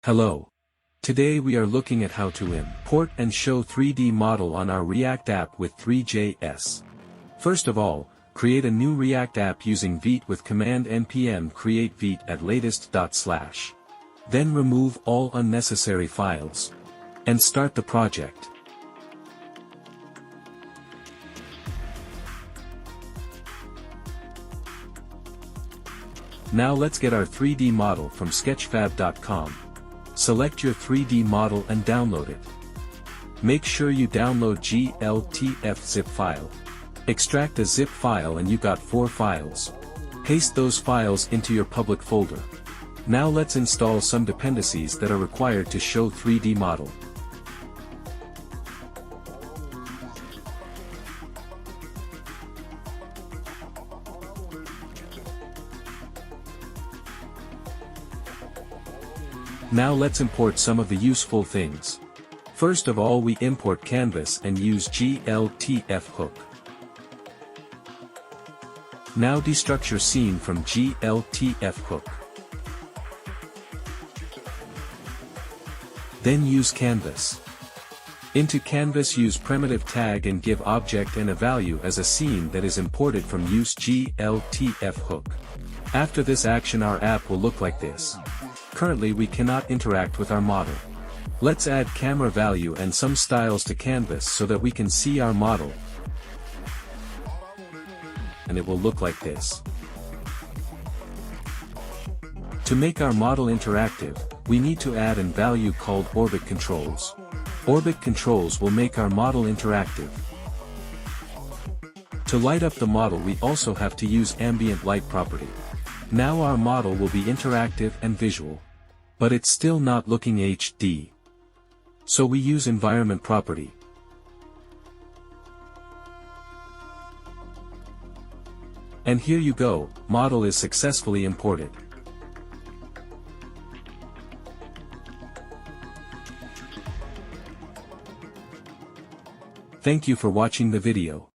Hello. Today we are looking at how to import and show 3D model on our React app with Three.js. First of all, create a new React app using Vite with command npm create Vite at latest. Then remove all unnecessary files. And start the project. Now let's get our 3D model from sketchfab.com. Select your 3D model and download it. Make sure you download gltf zip file. Extract a zip file and you got 4 files. Paste those files into your public folder. Now let's install some dependencies that are required to show 3D model. Now let's import some of the useful things. First of all, we import canvas and use gltf hook. Now destructure scene from gltf hook. Then use canvas. Into canvas use primitive tag and give object and a value as a scene that is imported from use gltf hook. After this action our app will look like this. Currently we cannot interact with our model. Let's add camera value and some styles to canvas so that we can see our model. And it will look like this. To make our model interactive, we need to add an value called orbit controls. Orbit controls will make our model interactive. To light up the model we also have to use ambient light property. Now our model will be interactive and visual. But it's still not looking HD. So we use environment property. And here you go, model is successfully imported. Thank you for watching the video.